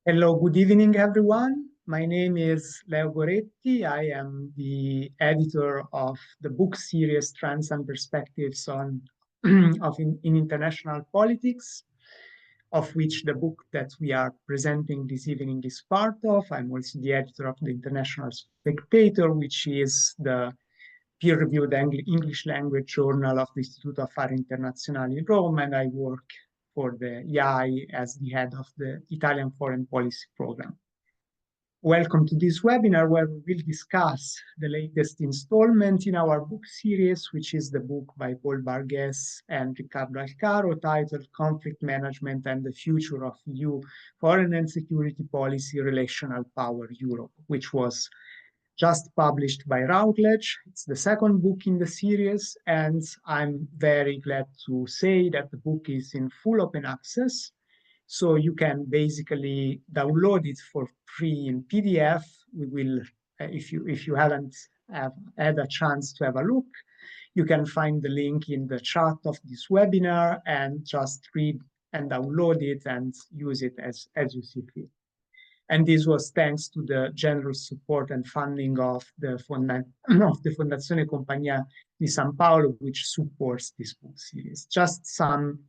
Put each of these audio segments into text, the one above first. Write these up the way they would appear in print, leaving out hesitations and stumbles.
Hello, good evening, everyone. My name is Leo Goretti. I am the editor of the book series Trends and Perspectives on in International Politics, of which the book that we are presenting this evening is part of. I'm also the editor of the International Spectator, which is the peer-reviewed English language journal of the Istituto Affari Internazionali in Rome, and I work for the IAI as the head of the Italian Foreign Policy Program. Welcome to this webinar where we will discuss the latest installment in our book series, which is the book by Paul Bargués and Riccardo Alcaro titled Conflict Management and the Future of EU Foreign and Security Policy, Relational Power Europe, which was just published by Routledge. It's the second book in the series, and I'm very glad to say that the book is in full open access. So you can basically download it for free in PDF. We will, if you haven't had a chance to have a look, you can find the link in the chat of this webinar and just read and download it and use it as you see fit. And this was thanks to the generous support and funding of the Fondazione Compagnia di San Paolo, which supports this book series. Just some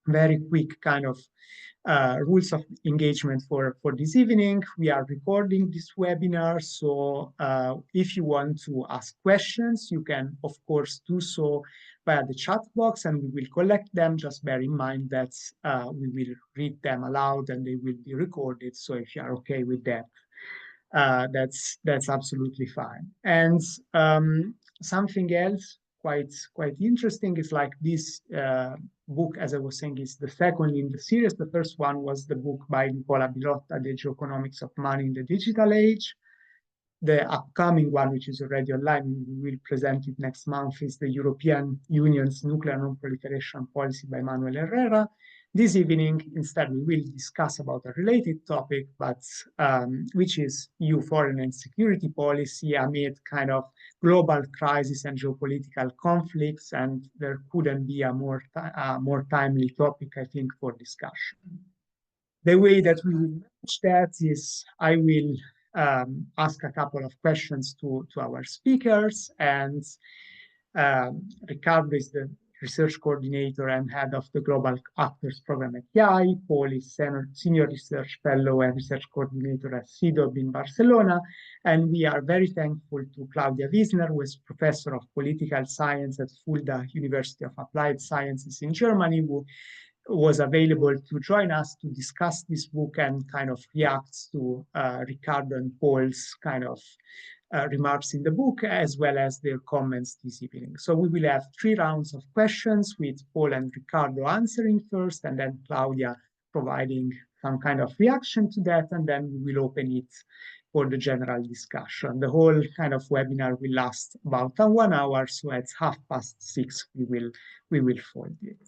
very quick kind of rules of engagement for this evening. We are recording this webinar, so if you want to ask questions, you can, of course, do so via the chat box, and we will collect them. Just bear in mind that we will read them aloud and they will be recorded, so if you are okay with that, that's absolutely fine. And something else quite interesting is like this book, as I was saying, is the second in the series. The first one was the book by Nicola Bilotta, The Geoeconomics of Money in the Digital Age. The upcoming one, which is already online, we will present it next month, is the European Union's Nuclear Non-Proliferation Policy by Manuel Herrera. This evening, instead, we will discuss about a related topic, but which is EU foreign and security policy amid kind of global crisis and geopolitical conflicts, and there couldn't be a more timely topic, I think, for discussion. The way that we will manage that is I will ask a couple of questions to our speakers, and Riccardo is the research coordinator and head of the Global Actors Program at IAI. Paul is senior research fellow and research coordinator at CIDOB in Barcelona. And we are very thankful to Claudia Wiesner, who is professor of political science at Fulda University of Applied Sciences in Germany, who was available to join us to discuss this book and kind of reacts to Riccardo and Paul's kind of remarks in the book, as well as their comments this evening. So we will have 3 rounds of questions with Paul and Riccardo answering first, and then Claudia providing some kind of reaction to that, and then we will open it for the general discussion. The whole kind of webinar will last about 1 hour, so at 6:30 we will fold it.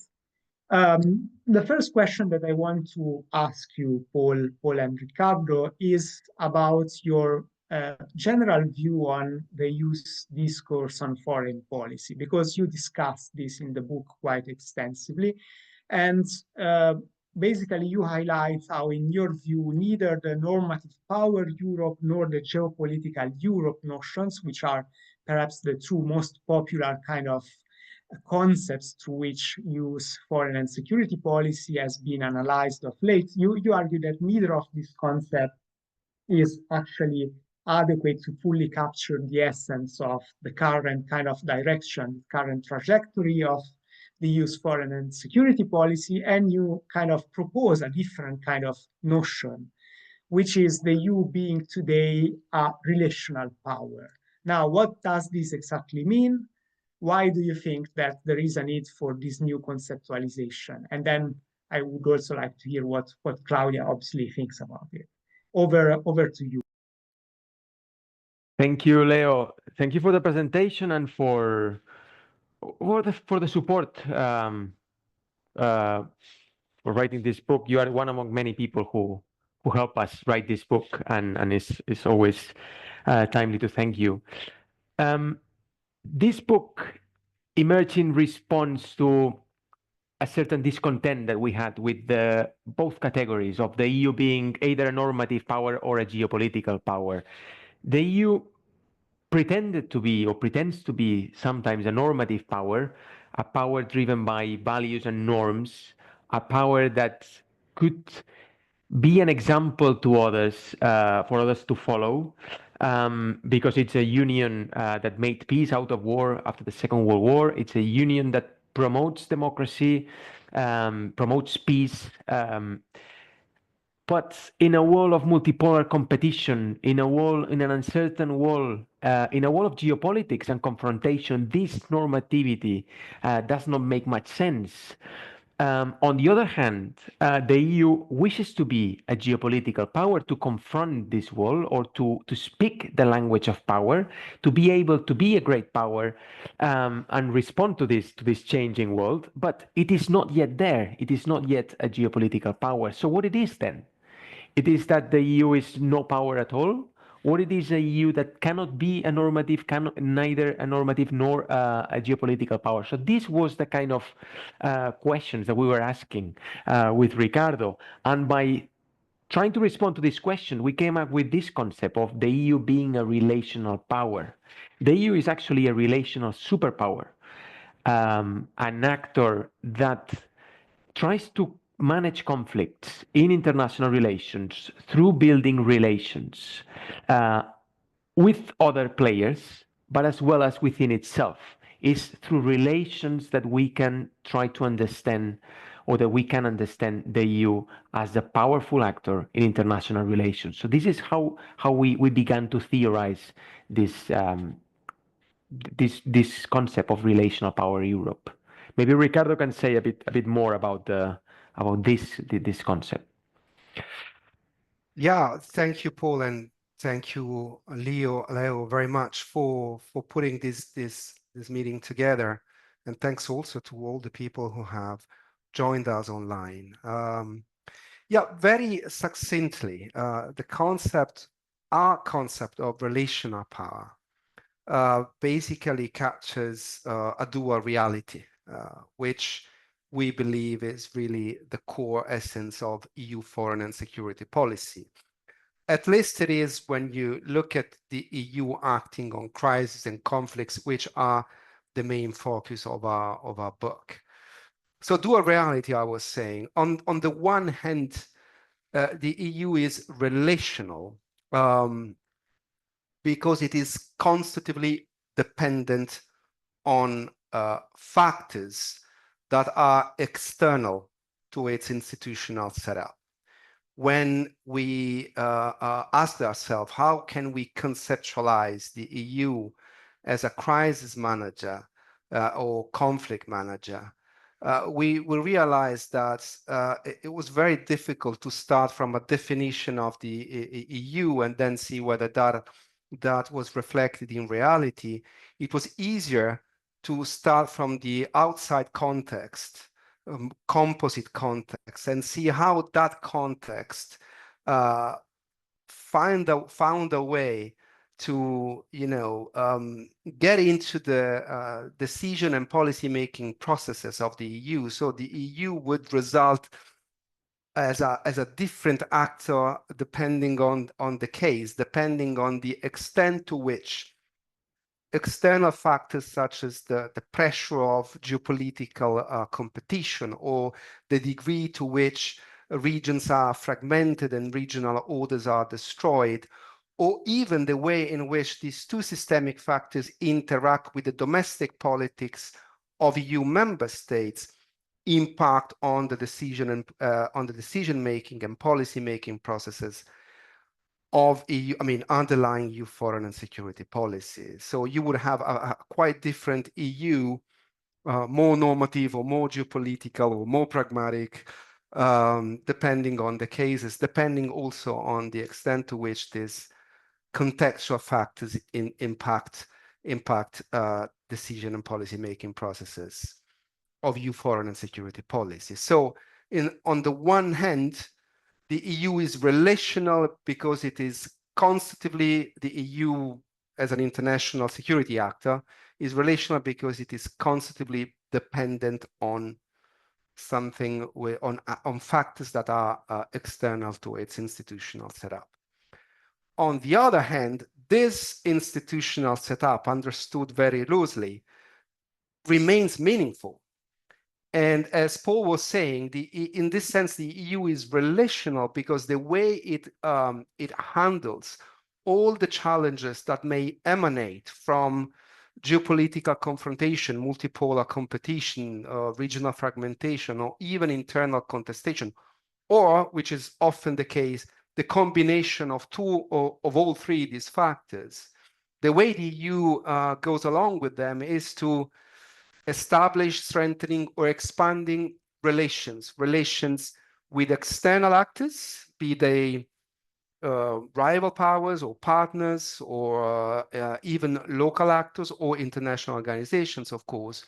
The first question that I want to ask you, Paul and Riccardo, is about your general view on the EU's discourse on foreign policy, because you discuss this in the book quite extensively. And basically, you highlight how, in your view, neither the normative power Europe nor the geopolitical Europe notions, which are perhaps the 2 most popular kind of concepts through which EU's foreign and security policy has been analyzed of late, you argue that neither of these concepts is actually adequate to fully capture the essence of the current kind of direction, current trajectory of the EU's foreign and security policy, and you kind of propose a different kind of notion, which is the EU being today a relational power. Now, what does this exactly mean? Why do you think that there is a need for this new conceptualization? And then I would also like to hear what Claudia obviously thinks about it. Over to you. Thank you, Leo. Thank you for the presentation and for the support for writing this book. You are one among many people who help us write this book, and it's always timely to thank you. This book emerged in response to a certain discontent that we had with both categories of the EU being either a normative power or a geopolitical power. The EU pretended to be, or pretends to be, sometimes a normative power, a power driven by values and norms, a power that could be an example to others, for others to follow, because it's a union that made peace out of war after the Second World War. It's a union that promotes democracy, promotes peace, but in a world of multipolar competition, in an uncertain world, in a world of geopolitics and confrontation, this normativity does not make much sense. On the other hand, the EU wishes to be a geopolitical power to confront this world, or to speak the language of power, to be able to be a great power, and respond to this changing world. But it is not yet there. It is not yet a geopolitical power. So what it is then? It is that the EU is no power at all, or it is a EU that cannot be a normative, neither a normative nor a geopolitical power. So this was the kind of questions that we were asking with Riccardo. And by trying to respond to this question, we came up with this concept of the EU being a relational power. The EU is actually a relational superpower, an actor that tries to manage conflicts in international relations through building relations with other players, but as well as within itself. Is through relations that we can try to understand, or that we can understand the EU as a powerful actor in international relations. So this is how we began to theorize this concept of relational power Europe. Maybe Riccardo can say a bit more about this concept. Yeah, thank you, Paul, and thank you, Leo, very much for putting this meeting together, and thanks also to all the people who have joined us online. Yeah, very succinctly, our concept of relational power basically captures a dual reality, which we believe is really the core essence of EU foreign and security policy. At least it is when you look at the EU acting on crises and conflicts, which are the main focus of our book. So dual reality, I was saying, on the one hand, the EU is relational, because it is constitutively dependent on factors that are external to its institutional setup. When we asked ourselves, how can we conceptualize the EU as a crisis manager or conflict manager, we realized that it was very difficult to start from a definition of the EU and then see whether that was reflected in reality. It was easier to start from the outside context, composite context, and see how that context found a way to, get into the decision and policy-making processes of the EU. So the EU would result as a different actor depending on the case, depending on the extent to which external factors such as the pressure of geopolitical competition, or the degree to which regions are fragmented and regional orders are destroyed, or even the way in which these two systemic factors interact with the domestic politics of EU member states, impact on the decision-making and policy-making processes of EU, underlying EU foreign and security policy. So you would have a quite different EU, more normative or more geopolitical or more pragmatic, depending on the cases, depending also on the extent to which these contextual factors impact decision and policy-making processes of EU foreign and security policy. So on the one hand, the EU is relational because it is constitutively, the EU as an international security actor is relational because it is constitutively dependent on something on factors that are external to its institutional setup. On the other hand, this institutional setup, understood very loosely, remains meaningful. And as Paul was saying, in this sense, the EU is relational because the way it handles all the challenges that may emanate from geopolitical confrontation, multipolar competition, regional fragmentation, or even internal contestation, or, which is often the case, the combination of two or of all three these factors. The way the EU goes along with them is to establish, strengthening, or expanding relations with external actors, be they rival powers or partners, or even local actors or international organizations, of course,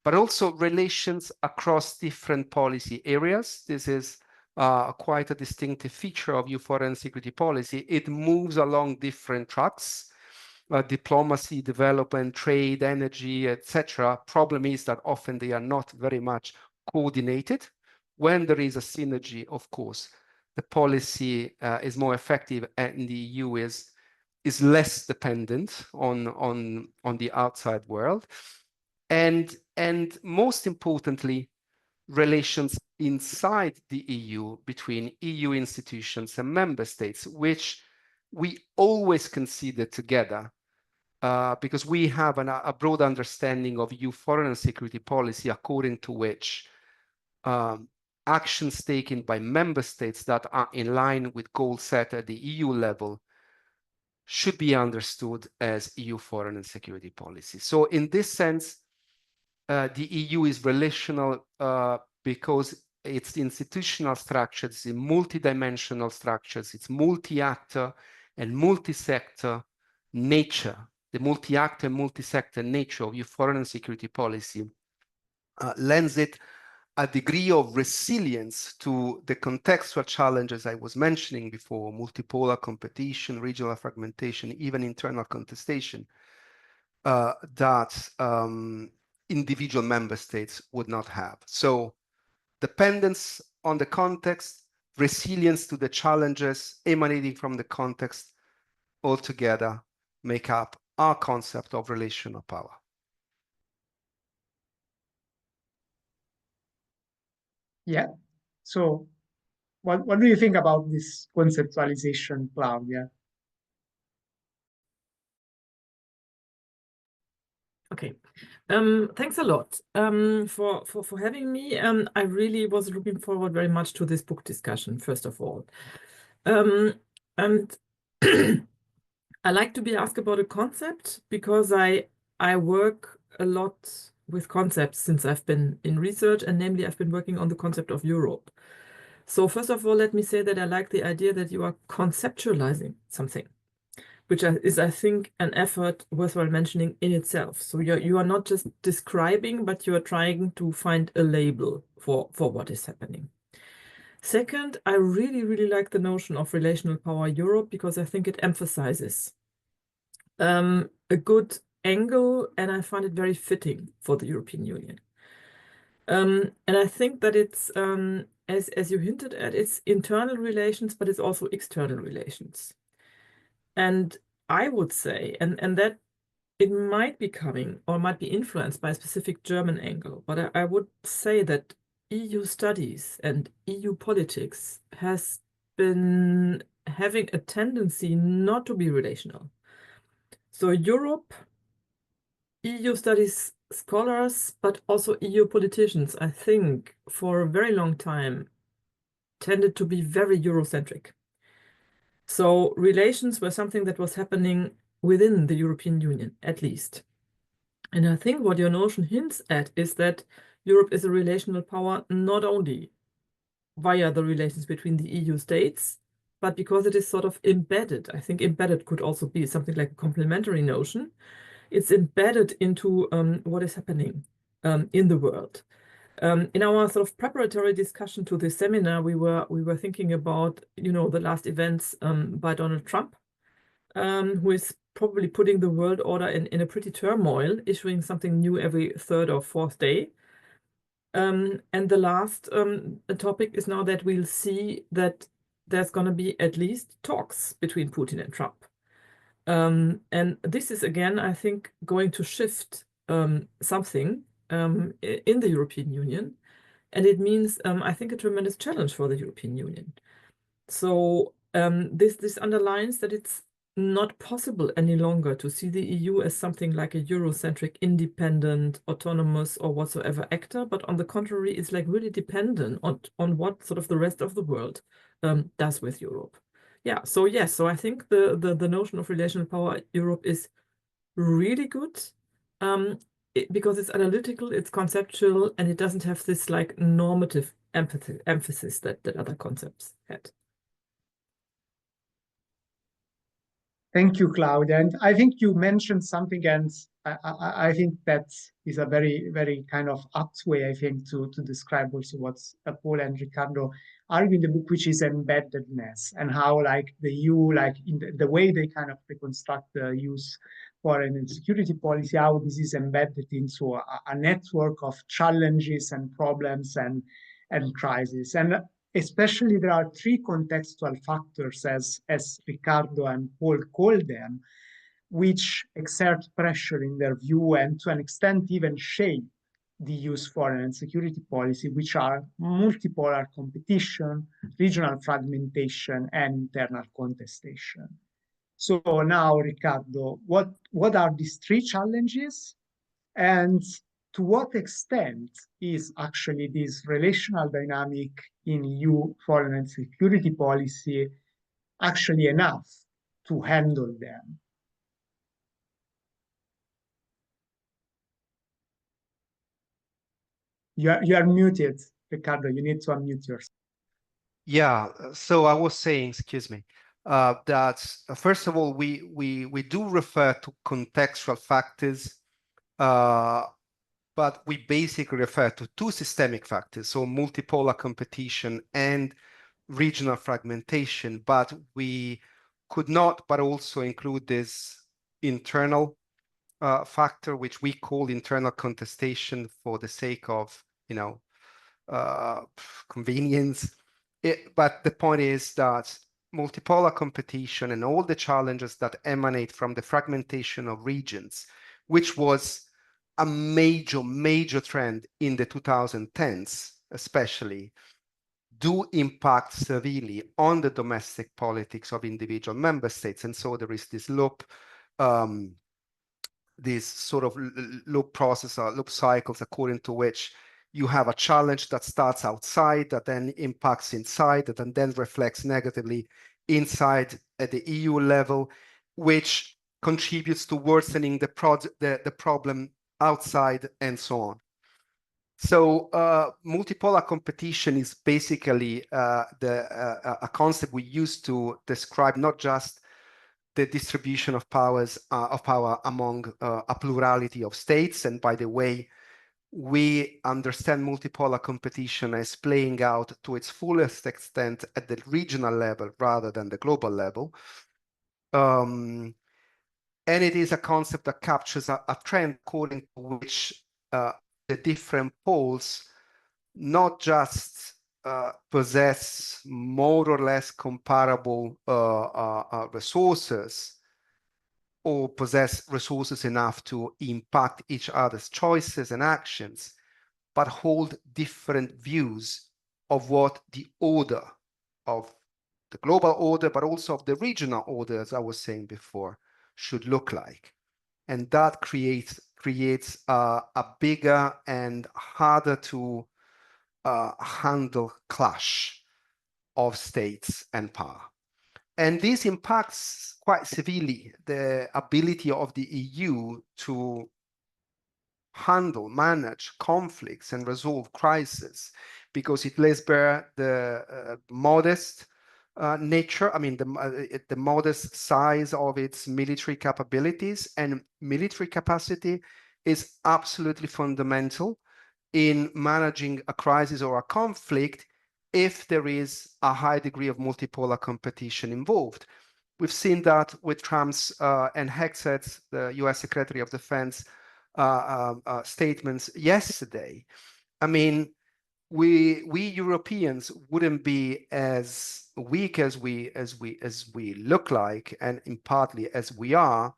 but also relations across different policy areas. This is quite a distinctive feature of EU foreign security policy. It moves along different tracks. Diplomacy, development, trade, energy, etc. Problem is that often they are not very much coordinated. When there is a synergy, of course, the policy is more effective, and the EU is less dependent on the outside world. And most importantly, relations inside the EU between EU institutions and member states, which we always consider together. Because we have a broad understanding of EU foreign and security policy, according to which actions taken by member states that are in line with goals set at the EU level should be understood as EU foreign and security policy. So in this sense, the EU is relational because its institutional structures, it's multidimensional structures, it's multi-actor and multi-sector nature. The multi-actor and multi-sector nature of your foreign and security policy lends it a degree of resilience to the contextual challenges I was mentioning before: multipolar competition, regional fragmentation, even internal contestation, that individual member states would not have. So dependence on the context, resilience to the challenges emanating from the context, altogether make up our concept of relational power. Yeah. So what do you think about this conceptualization, Claudia? Okay. Thanks a lot for having me. I really was looking forward very much to this book discussion, first of all. And I like to be asked about a concept because I work a lot with concepts since I've been in research, and namely I've been working on the concept of Europe. So first of all, let me say that I like the idea that you are conceptualizing something, which is, I think, an effort worthwhile mentioning in itself. So you are not just describing, but you are trying to find a label for what is happening. Second, I really, really like the notion of relational power Europe because I think it emphasizes a good angle, and I find it very fitting for the European Union. And I think that it's, as you hinted at, it's internal relations, but it's also external relations. And I would say, and that it might be coming or might be influenced by a specific German angle, but I would say that EU studies and EU politics has been having a tendency not to be relational. So Europe, EU studies scholars, but also EU politicians, I think, for a very long time, tended to be very Eurocentric. So relations were something that was happening within the European Union, at least. And I think what your notion hints at is that Europe is a relational power not only via the relations between the EU states, but because it is sort of embedded. I think embedded could also be something like a complementary notion. It's embedded into what is happening in the world. In our sort of preparatory discussion to this seminar, we were thinking about, the last events by Donald Trump, who is probably putting the world order in a pretty turmoil, issuing something new every third or fourth day. And the last topic is now that we'll see that there's going to be at least talks between Putin and Trump. And this is, again, I think, going to shift something in the European Union. And it means, I think, a tremendous challenge for the European Union. So this underlines that it's not possible any longer to see the EU as something like a Eurocentric, independent, autonomous, or whatsoever actor, but on the contrary, it's like really dependent on what sort of the rest of the world does with Europe. Yeah, so yes, so I think the notion of relational power Europe is really good because it's analytical, it's conceptual, and it doesn't have this like normative emphasis that other concepts had. Thank you, Claudia. And I think you mentioned something, and I think that is a very, very kind of apt way, I think, to describe also what Paul and Riccardo argue in the book, which is embeddedness, and how like the EU, like in the way they kind of reconstruct the EU's foreign and security policy, how this is embedded into a network of challenges and problems and crises. And especially there are three contextual factors, as Riccardo and Paul call them, which exert pressure in their view and to an extent even shape the EU's foreign and security policy, which are multipolar competition, regional fragmentation, and internal contestation. So now, Riccardo, what are these three challenges? And to what extent is actually this relational dynamic in EU foreign and security policy actually enough to handle them? You are muted, Riccardo. You need to unmute yourself. Yeah, so I was saying, excuse me, that first of all, we do refer to contextual factors, but we basically refer to two systemic factors, so multipolar competition and regional fragmentation, but we could not but also include this internal factor, which we call internal contestation for the sake of, convenience. But the point is that multipolar competition and all the challenges that emanate from the fragmentation of regions, which was a major trend in the 2010s, especially, do impact severely on the domestic politics of individual member states. And so there is this loop, this sort of loop process or loop cycles according to which you have a challenge that starts outside, that then impacts inside, that then reflects negatively inside at the EU level, which contributes to worsening the problem outside and so on. So multipolar competition is basically a concept we use to describe not just the distribution of power among a plurality of states. And by the way, we understand multipolar competition as playing out to its fullest extent at the regional level rather than the global level. And it is a concept that captures a trend according to which the different poles not just possess more or less comparable resources, or possess resources enough to impact each other's choices and actions, but hold different views of what the order of the global order, but also of the regional order, as I was saying before, should look like. And that creates a bigger and harder to handle clash of states and power. And this impacts quite severely the ability of the EU to handle, manage conflicts and resolve crises, because it lays bare the modest nature, the modest size of its military capabilities. And military capacity is absolutely fundamental in managing a crisis or a conflict if there is a high degree of multipolar competition involved. We've seen that with Trump's and Hexet's, the US Secretary of Defense, statements yesterday. I mean, we Europeans wouldn't be as weak as we look like, and in partly as we are,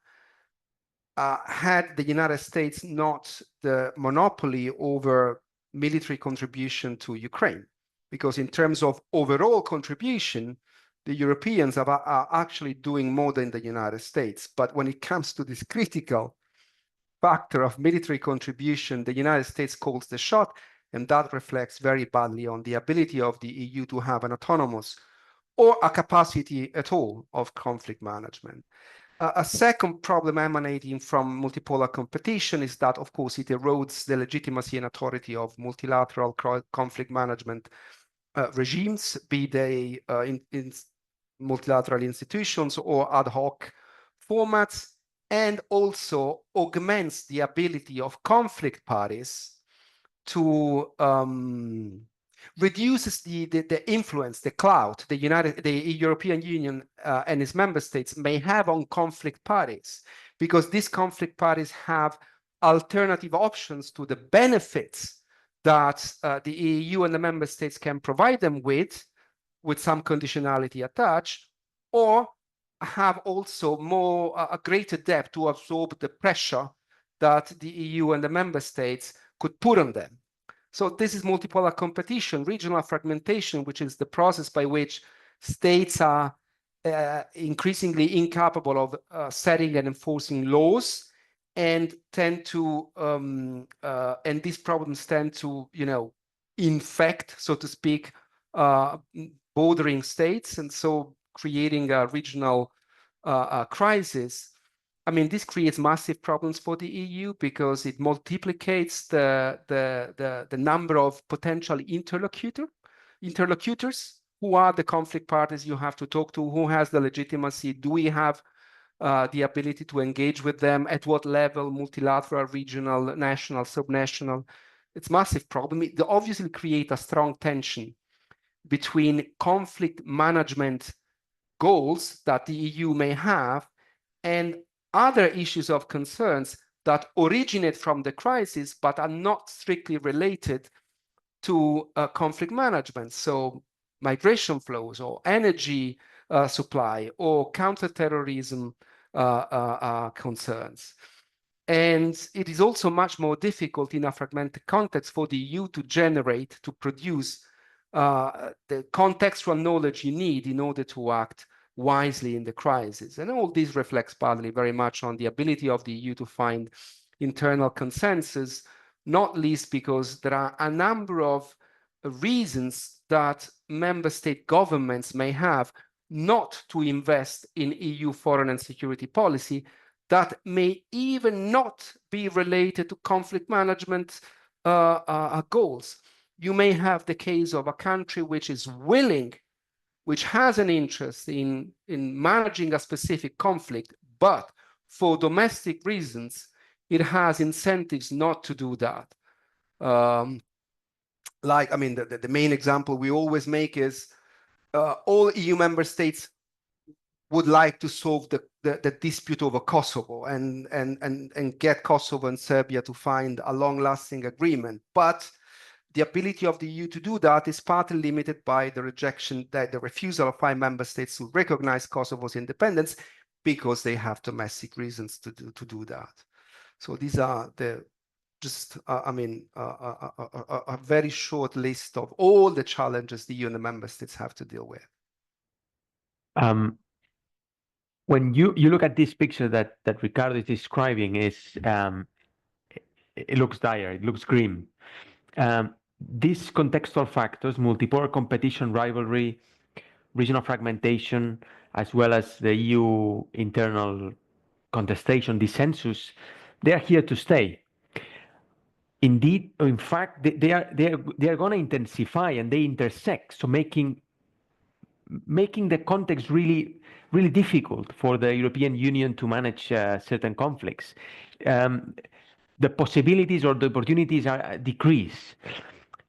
had the United States not the monopoly over military contribution to Ukraine. Because in terms of overall contribution, the Europeans are actually doing more than the United States. But when it comes to this critical factor of military contribution, the United States calls the shot, and that reflects very badly on the ability of the EU to have an autonomous or a capacity at all of conflict management. A second problem emanating from multipolar competition is that, of course, it erodes the legitimacy and authority of multilateral conflict management regimes, be they in multilateral institutions or ad hoc formats, and also augments the ability of conflict parties to reduces the influence, the clout the European Union and its member states may have on conflict parties, because these conflict parties have alternative options to the benefits that the EU and the member states can provide them with some conditionality attached, or have also a greater depth to absorb the pressure that the EU and the member states could put on them. So this is multipolar competition, regional fragmentation, which is the process by which states are increasingly incapable of setting and enforcing laws, and tend to and these problems tend to, infect, so to speak, bordering states, and so creating a regional crisis. I mean, this creates massive problems for the EU because it multiplicates the number of potential interlocutors. Who are the conflict parties you have to talk to? Who has the legitimacy? Do we have the ability to engage with them? At what level? Multilateral, regional, national, subnational? It's a massive problem. It obviously creates a strong tension between conflict management goals that the EU may have and other issues of concerns that originate from the crisis but are not strictly related to conflict management. So migration flows or energy supply or counterterrorism concerns. And it is also much more difficult in a fragmented context for the EU to produce the contextual knowledge you need in order to act wisely in the crisis. And all this reflects partly very much on the ability of the EU to find internal consensus, not least because there are a number of reasons that member state governments may have not to invest in EU foreign and security policy that may even not be related to conflict management goals. You may have the case of a country which is willing, which has an interest in managing a specific conflict, but for domestic reasons, it has incentives not to do that. The main example we always make is all EU member states would like to solve the dispute over Kosovo and get Kosovo and Serbia to find a long-lasting agreement. But the ability of the EU to do that is partly limited by the refusal of 5 member states to recognize Kosovo's independence because they have domestic reasons to do that. So these are a very short list of all the challenges the EU and the member states have to deal with. When you look at this picture that Riccardo is describing, it looks dire, it looks grim. These contextual factors, multipolar competition, rivalry, regional fragmentation, as well as the EU internal contestation, dissensus, they are here to stay. Indeed, in fact, they are going to intensify, and they intersect, so making the context really difficult for the European Union to manage certain conflicts. The possibilities or the opportunities are decrease.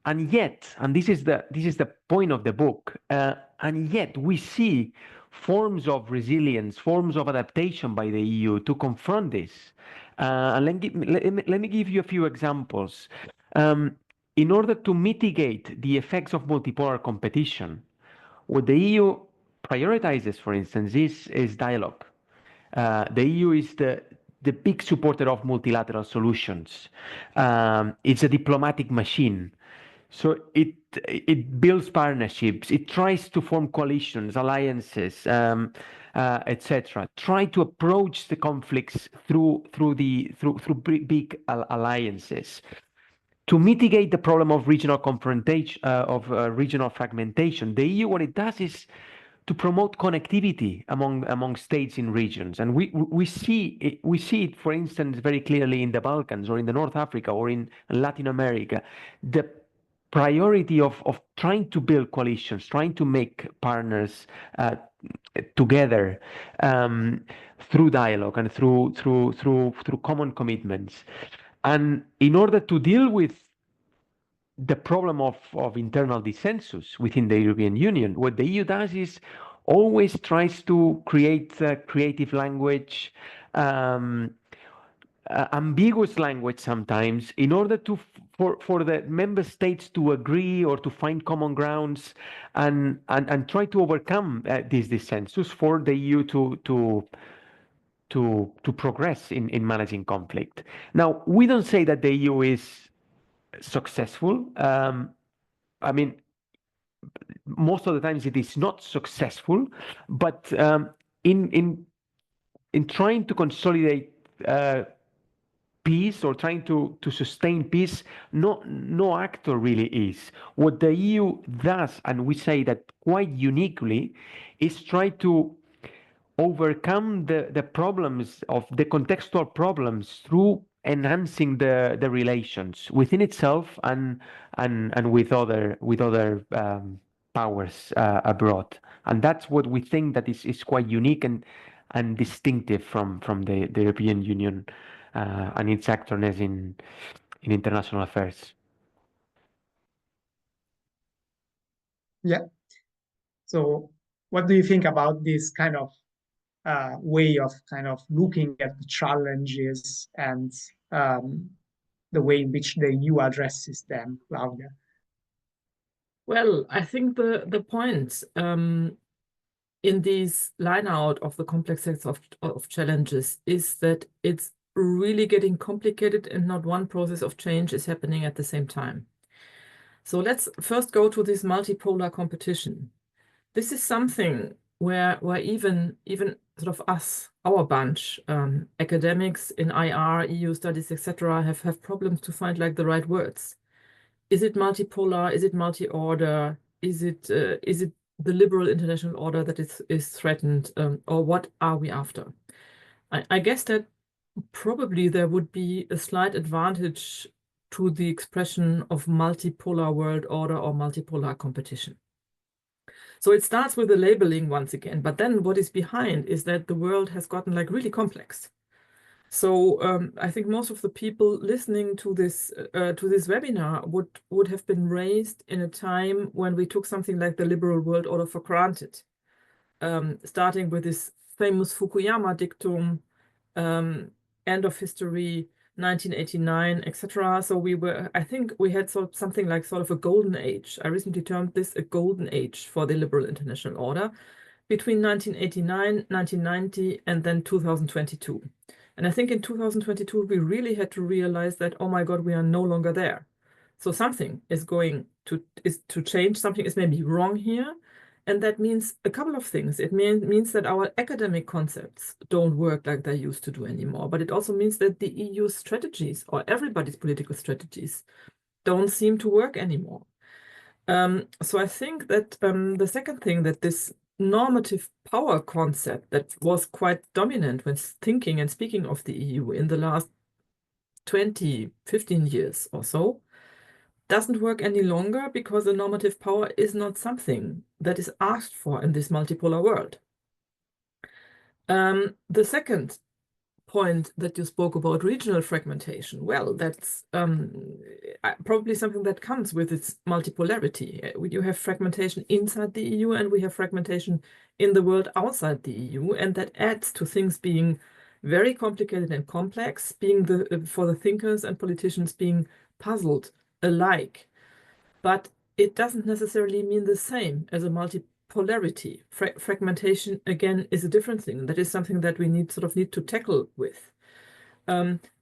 And yet, and this is the point of the book, and yet we see forms of resilience, forms of adaptation by the EU to confront this. And let me give you a few examples. in order to mitigate the effects of multipolar competition, what the EU prioritizes, for instance, is dialogue. The EU is the big supporter of multilateral solutions. It's a diplomatic machine. So it builds partnerships. It tries to form coalitions, alliances, etc. Try to approach the conflicts through big alliances. To mitigate the problem of regional confrontation, regional fragmentation, the EU, what it does is to promote connectivity among states in regions, and we see it, for instance, very clearly in the Balkans or in the North Africa or in Latin America. The priority of trying to build coalitions, trying to make partners together through dialogue and through common commitments. And in order to deal with the problem of internal dissensus within the European Union, what the EU does is always tries to create creative language, ambiguous language sometimes, in order for the member states to agree or to find common grounds and try to overcome this dissensus for the EU to progress in managing conflict. Now, we don't say that the EU is successful. I mean, most of the times it is not successful, but in trying to consolidate peace or trying to sustain peace, no actor really is. What the EU does, and we say that quite uniquely, is try to overcome the problems of the contextual problems through enhancing the relations within itself and with other powers abroad. And that's what we think that is quite unique and distinctive from the European Union and its actorness in international affairs. Yeah. So what do you think about this kind of way of kind of looking at the challenges and the way in which the EU addresses them, Claudia? Well, I think the point in this line out of the complex sets of challenges is that it's really getting complicated and not one process of change is happening at the same time. So let's first go to this multipolar competition. This is something where even sort of us, our bunch, academics in IR, EU studies, etc., have problems to find like the right words. Is it multipolar? Is it multi-order? Is it the liberal international order that is threatened, or what are we after? I guess that probably there would be a slight advantage to the expression of multipolar world order or multipolar competition. So it starts with the labeling once again, but then what is behind is that the world has gotten like really complex. So I think most of the people listening to this webinar would have been raised in a time when we took something like the liberal world order for granted, starting with this famous Fukuyama dictum, end of history, 1989, etc. So I think we had something like sort of a golden age. I recently termed this a golden age for the liberal international order between 1989, 1990, and then 2022. And I think in 2022, we really had to realize that, oh my God, we are no longer there. So something is going to change. Something is maybe wrong here. And that means a couple of things. It means that our academic concepts don't work like they used to do anymore. But it also means that the EU strategies or everybody's political strategies don't seem to work anymore. So I think that the second thing, that this normative power concept that was quite dominant when thinking and speaking of the EU in the last 20, 15 years or so, doesn't work any longer because the normative power is not something that is asked for in this multipolar world. The second point that you spoke about, regional fragmentation, well, that's probably something that comes with its multipolarity. You have fragmentation inside the EU and we have fragmentation in the world outside the EU, and that adds to things being very complicated and complex, being for the thinkers and politicians being puzzled alike, but it doesn't necessarily mean the same as a multipolarity. Fragmentation, again, is a different thing. That is something that we need to tackle with.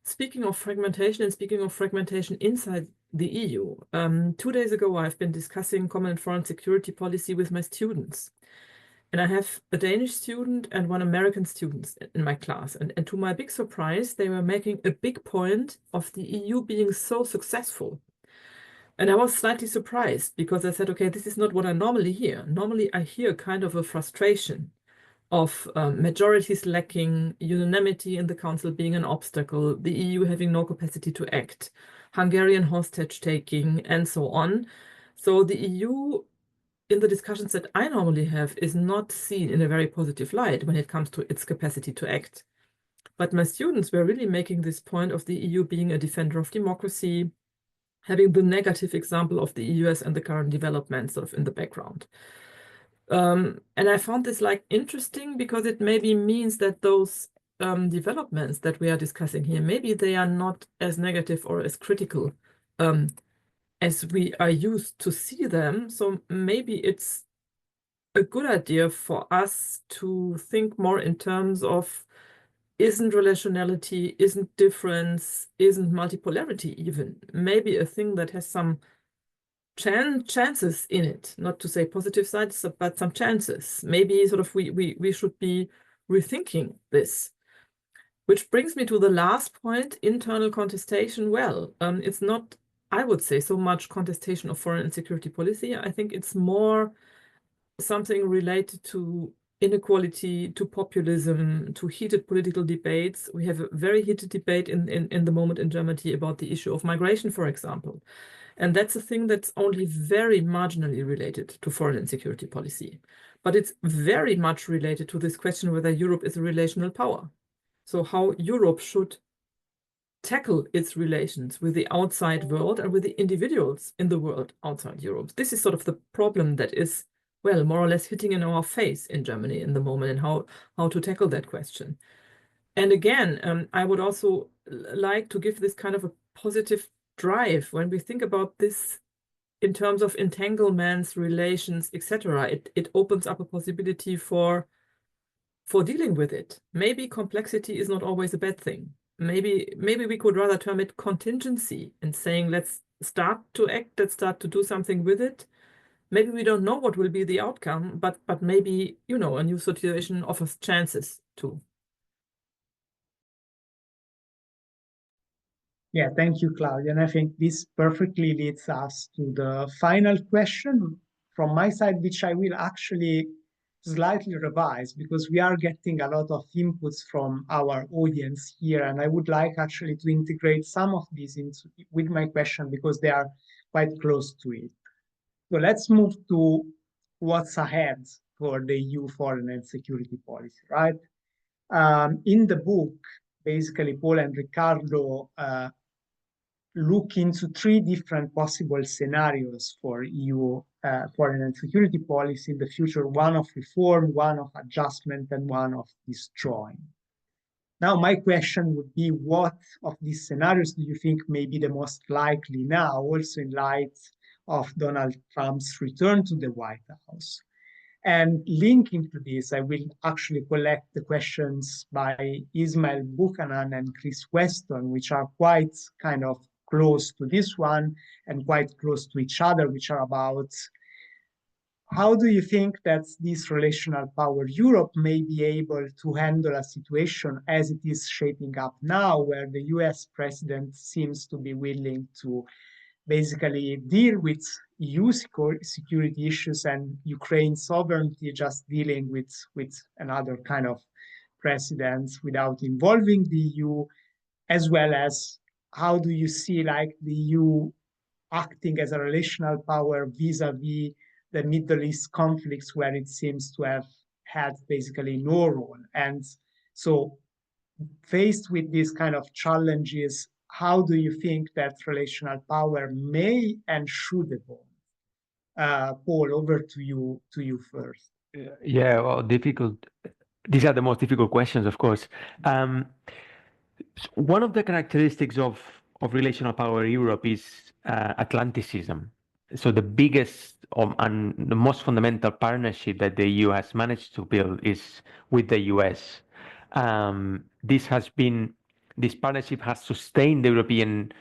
Speaking of fragmentation and speaking of fragmentation inside the EU, 2 days ago, I've been discussing common foreign security policy with my students. And I have a Danish student and one American student in my class. And to my big surprise, they were making a big point of the EU being so successful. And I was slightly surprised because I said, okay, this is not what I normally hear. Normally, I hear kind of a frustration of majorities lacking, unanimity in the council being an obstacle, the EU having no capacity to act, Hungarian hostage taking, and so on. So the EU, in the discussions that I normally have, is not seen in a very positive light when it comes to its capacity to act. But my students were really making this point of the EU being a defender of democracy, having the negative example of the US and the current developments in the background. And I found this interesting because it maybe means that those developments that we are discussing here, maybe they are not as negative or as critical as we are used to see them. So maybe it's a good idea for us to think more in terms of isn't relationality, isn't difference, isn't multipolarity even, maybe a thing that has some chances in it, not to say positive sides, but some chances. Maybe we should be rethinking this. Which brings me to the last point, internal contestation. Well, it's not, I would say, so much contestation of foreign and security policy. I think it's more something related to inequality, to populism, to heated political debates. We have a very heated debate in the moment in Germany about the issue of migration, for example. And that's a thing that's only very marginally related to foreign and security policy. But it's very much related to this question whether Europe is a relational power. So how Europe should tackle its relations with the outside world and with the individuals in the world outside Europe. This is the problem that is, well, more or less hitting in our face in Germany in the moment, and how to tackle that question. And again, I would also like to give this kind of a positive drive when we think about this in terms of entanglements, relations, etc. It opens up a possibility for dealing with it. Maybe complexity is not always a bad thing. Maybe we could rather term it contingency and saying, let's start to act, let's start to do something with it. Maybe we don't know what will be the outcome, but maybe, a new situation offers chances too. Yeah, thank you, Claudia. And I think this perfectly leads us to the final question from my side, which I will actually slightly revise because we are getting a lot of inputs from our audience here. And I would like actually to integrate some of these with my question because they are quite close to it. So let's move to what's ahead for the EU foreign and security policy, right? In the book, basically, Paul and Riccardo look into 3 different possible scenarios for EU foreign and security policy in the future, one of reform, one of adjustment, and one of destroying. Now, my question would be, what of these scenarios do you think may be the most likely now, also in light of Donald Trump's return to the White House? And linking to this, I will actually collect the questions by Ismail Buchanan and Chris Weston, which are quite kind of close to this one and quite close to each other, which are about how do you think that this relational power Europe may be able to handle a situation as it is shaping up now, where the US president seems to be willing to basically deal with EU security issues and Ukraine sovereignty, just dealing with another kind of president without involving the EU, as well as how do you see the EU acting as a relational power vis-a-vis the Middle East conflicts where it seems to have had basically no role. And so faced with these kind of challenges, how do you think that relational power may and should evolve? Paul, over to you first. Yeah, well, difficult. These are the most difficult questions, of course. One of the characteristics of of relational power Europe is Atlanticism. So the biggest and the most fundamental partnership that the EU has managed to build is with the US. This partnership has sustained the European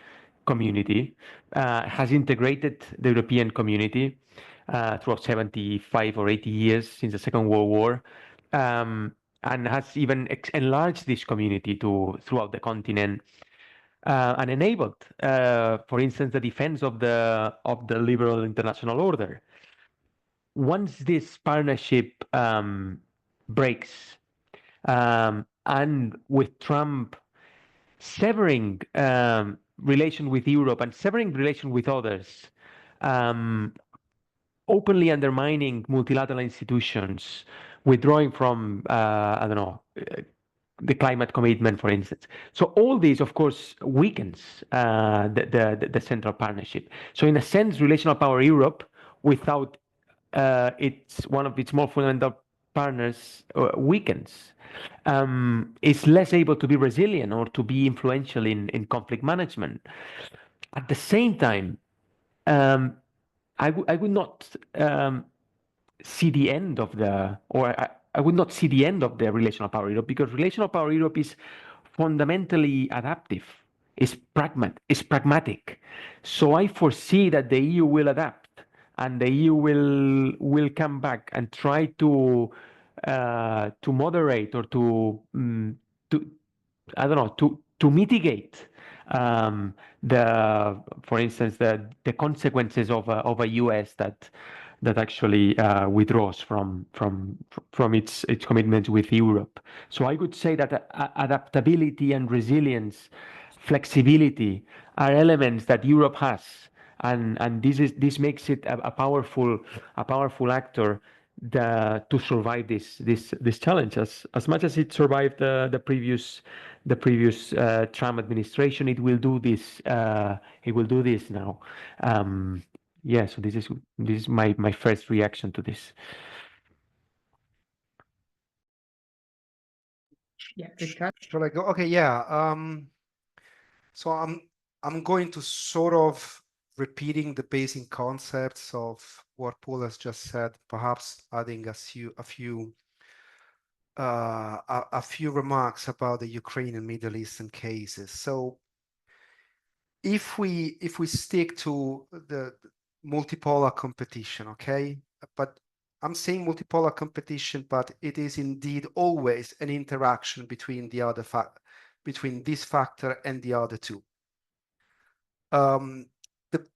community, has integrated the European community throughout 75 or 80 years since the Second World War, and has even enlarged this community throughout the continent. And enabled, for instance, the defense of the liberal international order. Once this partnership breaks, and with Trump severing relation with Europe and severing relation with others, openly undermining multilateral institutions, withdrawing from I don't know, the climate commitment, for instance. So all this, of course, weakens the central partnership. So in a sense, relational power Europe, without one of its more fundamental partners, weakens. Is less able to be resilient or to be influential in conflict management. At the same time, I would not see the end of I would not see the end of the relational power Europe, because relational power Europe is fundamentally adaptive, is pragmatic. So I foresee that the EU will adapt, and the EU will come back and try to moderate or to I don't know, to mitigate for instance, the consequences of a US that actually withdraws from its commitments with Europe. So I would say that adaptability and resilience, flexibility are elements that Europe has, and this makes it a powerful actor to survive this challenge. As much as it survived the previous Trump administration, it will do this. It will do this now. Yeah. So this is my first reaction to this. Yeah, Riccardo. Shall I go? Okay, yeah. So I'm going to sort of repeating the basic concepts of what Paul has just said, perhaps adding a few remarks about the Ukraine and Middle Eastern cases. So if we stick to the multipolar competition, okay, but I'm saying multipolar competition, but it is indeed always an interaction between between this factor and the other two.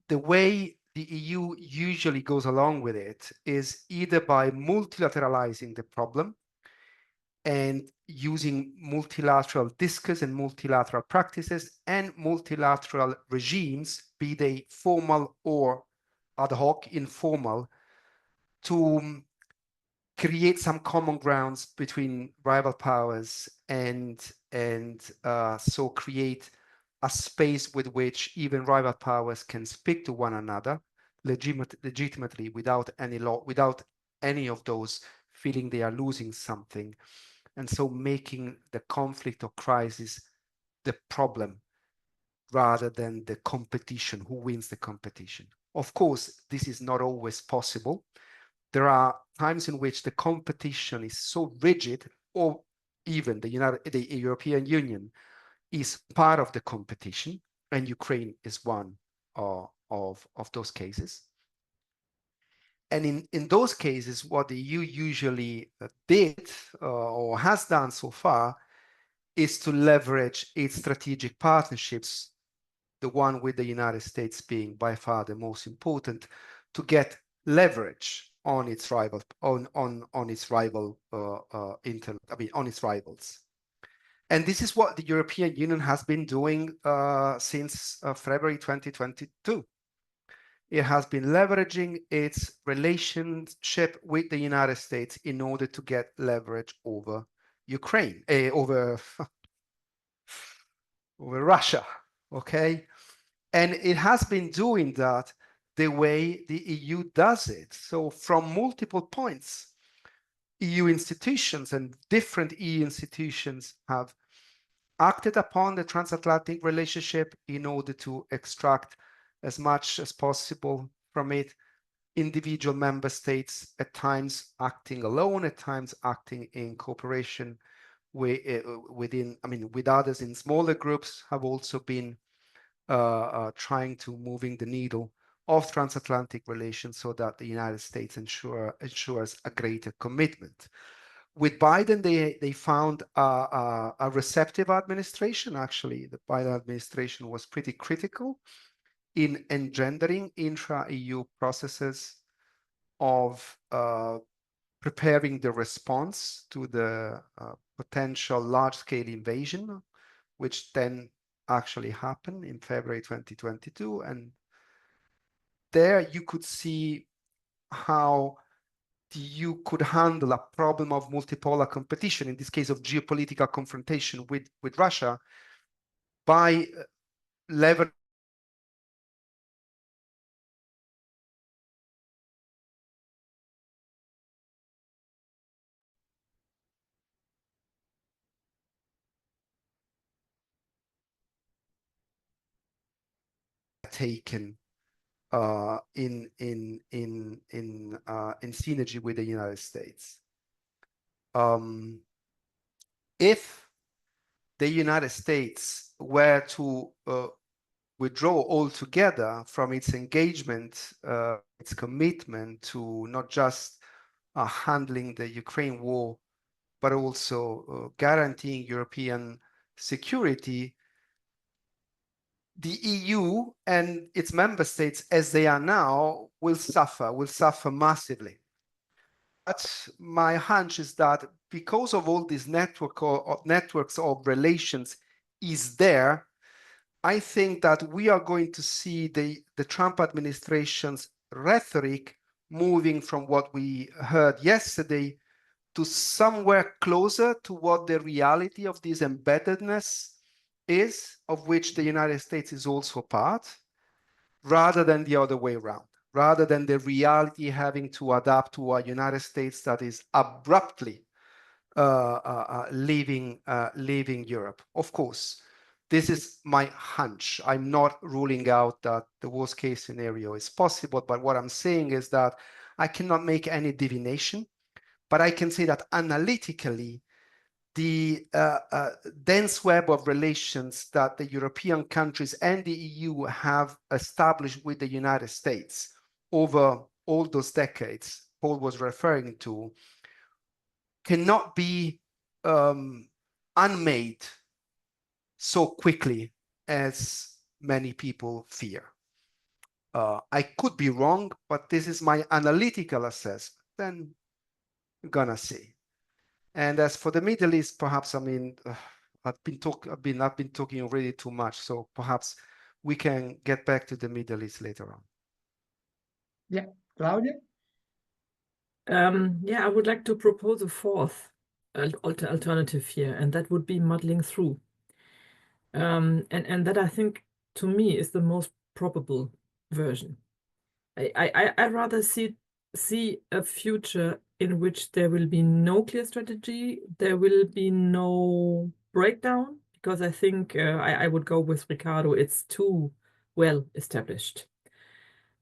The way the EU usually goes along with it is either by multilateralizing the problem and using multilateral discourse and multilateral practices and multilateral regimes, be they formal or ad hoc, informal, to create some common grounds between rival powers and so create a space with which even rival powers can speak to one another legitimately without any of those feeling they are losing something, and so making the conflict or crisis the problem rather than the competition, who wins the competition. Of course, this is not always possible. There are times in which the competition is so rigid, or even the European Union is part of the competition, and Ukraine is one of those cases. And in those cases, what the EU usually did or has done so far is to leverage its strategic partnerships, the one with the United States being by far the most important, to get leverage on its rival on its rivals. And this is what the European Union has been doing since February 2022. It has been leveraging its relationship with the United States in order to get leverage over Ukraine, over Russia, okay? And it has been doing that the way the EU does it. So from multiple points, EU institutions and different EU institutions have acted upon the transatlantic relationship in order to extract as much as possible from it. Individual member states at times acting alone, at times acting in cooperation with others in smaller groups, have also been trying to moving the needle of transatlantic relations so that the United States ensures a greater commitment. With Biden, they found a receptive administration. Actually, the Biden administration was pretty critical in engendering intra-EU processes of preparing the response to the potential large-scale invasion, which then actually happened in February 2022. And there you could see how the EU could handle a problem of multipolar competition, in this case of geopolitical confrontation with Russia, by leveraging taken in synergy with the United States. If the United States were to withdraw altogether from its engagement, its commitment to not just handling the Ukraine war, but also guaranteeing European security, the EU and its member states, as they are now, will suffer massively. But my hunch is that because of all these networks of relations is there, I think that we are going to see the Trump administration's rhetoric moving from what we heard yesterday to somewhere closer to what the reality of this embeddedness is, of which the United States is also part, rather than the other way around, rather than the reality having to adapt to a United States that is abruptly leaving Europe. Of course, this is my hunch. I'm not ruling out that the worst case scenario is possible, but what I'm saying is that I cannot make any divination, but I can say that analytically, the dense web of relations that the European countries and the EU have established with the United States over all those decades Paul was referring to cannot be unmade so quickly as many people fear. I could be wrong, but this is my analytical assessment. Then we're gonna see. And as for the Middle East, perhaps, I mean, I've been talking already too much, so perhaps we can get back to the Middle East later on. Yeah, Claudia? Yeah, I would like to propose a fourth alternative here, and that would be muddling through. And that, I think, to me, is the most probable version. I'd rather see a future in which there will be no clear strategy, there will be no breakdown, because I think I would go with Riccardo, it's too well established.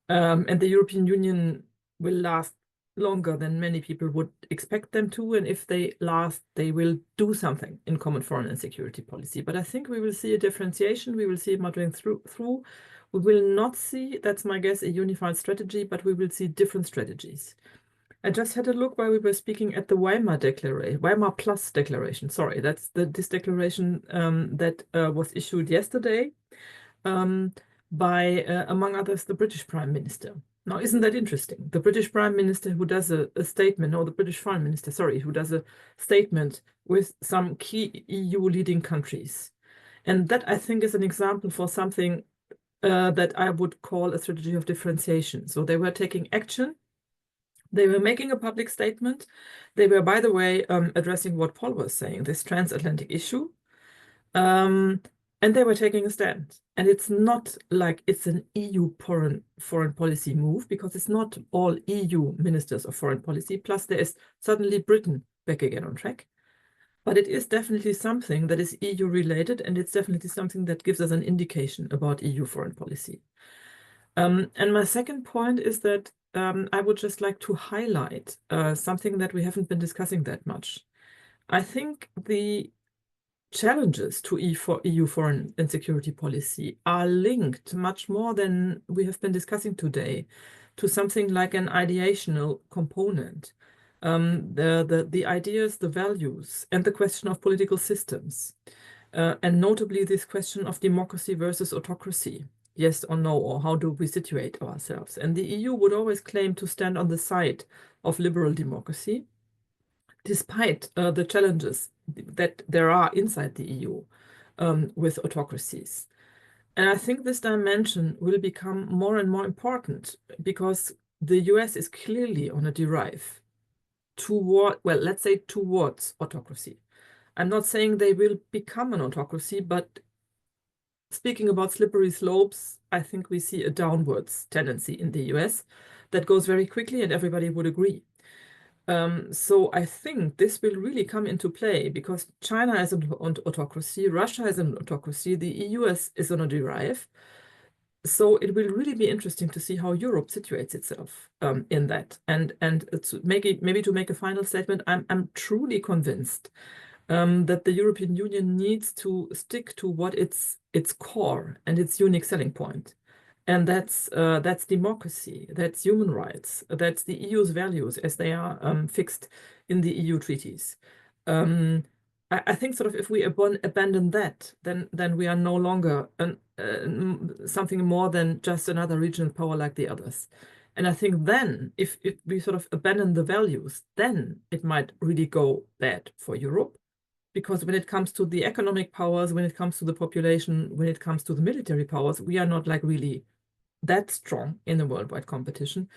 And the European Union will last longer than many people would expect them to, and if they last, they will do something in common foreign and security policy. But I think we will see a differentiation, we will see muddling through. We will not see, that's my guess, a unified strategy, but we will see different strategies. I just had a look while we were speaking at the Weimar Declaration, Weimar Plus Declaration. Sorry, that's this declaration that was issued yesterday by, among others, the British Prime Minister. Now, isn't that interesting? The British Prime Minister who does a statement, or the British Foreign Minister, sorry, who does a statement with some key EU leading countries. And that, I think, is an example for something that I would call a strategy of differentiation. So they were taking action. They were making a public statement. They were, by the way, addressing what Paul was saying, this transatlantic issue. And they were taking a stand. And it's not like it's an EU foreign policy move, because it's not all EU ministers of foreign policy. Plus, there is suddenly Britain back again on track. But it is definitely something that is EU related, and it's definitely something that gives us an indication about EU foreign policy. And my second point is that I would just like to highlight something that we haven't been discussing that much. I think the challenges to EU foreign and security policy are linked much more than we have been discussing today to something like an ideational component. The ideas, the values, and the question of political systems, and notably this question of democracy versus autocracy. Yes or no, or how do we situate ourselves? And the EU would always claim to stand on the side of liberal democracy, despite the challenges that there are inside the EU with autocracies. And I think this dimension will become more and more important because the US is clearly on a derive toward, well, let's say towards autocracy. I'm not saying they will become an autocracy, but speaking about slippery slopes, I think we see a downwards tendency in the US that goes very quickly, and everybody would agree. So I think this will really come into play because China is an autocracy, Russia is an autocracy, the EU is on a derive. So it will really be interesting to see how Europe situates itself in that. And maybe to make a final statement, I'm truly convinced that the European Union needs to stick to what its core and its unique selling point. And that's democracy, that's human rights, that's the EU's values as they are fixed in the EU treaties. I think sort of if we abandon that, then we are no longer something more than just another regional power like the others. And I think then if we sort of abandon the values, then it might really go bad for Europe. Because when it comes to the economic powers, when it comes to the population, when it comes to the military powers, we are not like really that strong in a worldwide competition.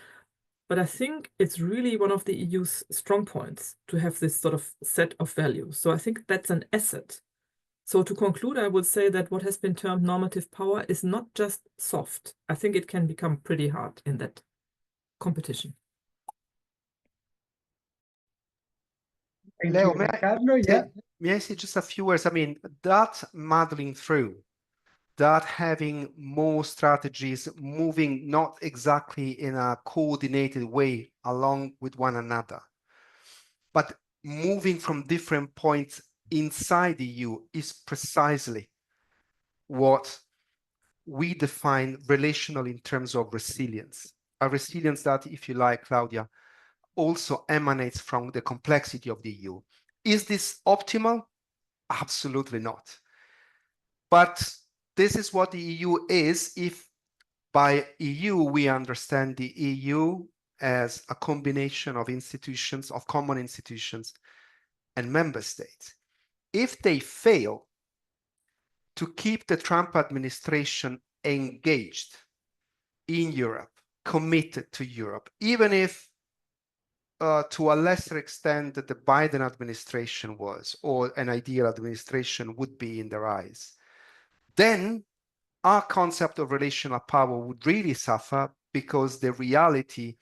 But I think it's really one of the EU's strong points to have this sort of set of values. So I think that's an asset. So to conclude, I would say that what has been termed normative power is not just soft. I think it can become pretty hard in that competition. Thank Leo, you, Riccardo. Yeah. may I say just a few words? I mean, that muddling through, that having more strategies moving not exactly in a coordinated way along with one another, but moving from different points inside the EU is precisely what we define relational in terms of resilience. A resilience that, if you like, Claudia, also emanates from the complexity of the EU. Is this optimal? Absolutely not. But this is what the EU is if by EU we understand the EU as a combination of institutions, of common institutions and member states. If they fail to keep the Trump administration engaged in Europe, committed to Europe, even if to a lesser extent that the Biden administration was, or an ideal administration would be in their eyes, then our concept of relational power would really suffer because the reality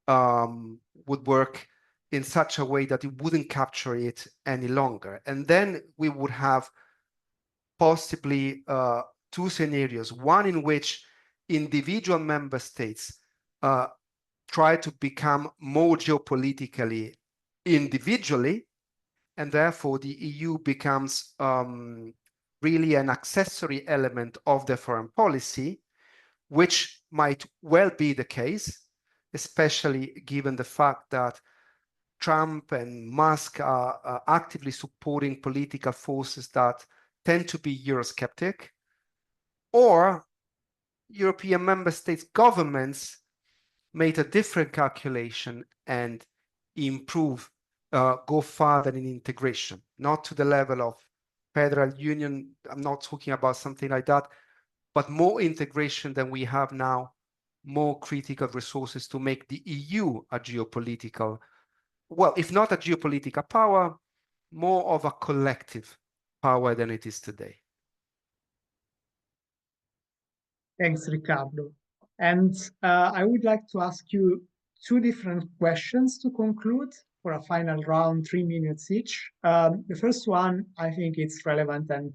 would work in such a way that it wouldn't capture it any longer. And then we would have possibly two scenarios, one in which individual member states try to become more geopolitically individually, and therefore the EU becomes really an accessory element of the foreign policy, which might well be the case, especially given the fact that Trump and Musk are actively supporting political forces that tend to be Eurosceptic, or European member states governments made a different calculation and improve, go further in integration, not to the level of federal union. I'm not talking about something like that, but more integration than we have now, more critical resources to make the EU a geopolitical, well, if not a geopolitical power, more of a collective power than it is today. Thanks, Riccardo. And I would like to ask you two different questions to conclude. for a final round, 3 minutes each. The first one, I think it's relevant and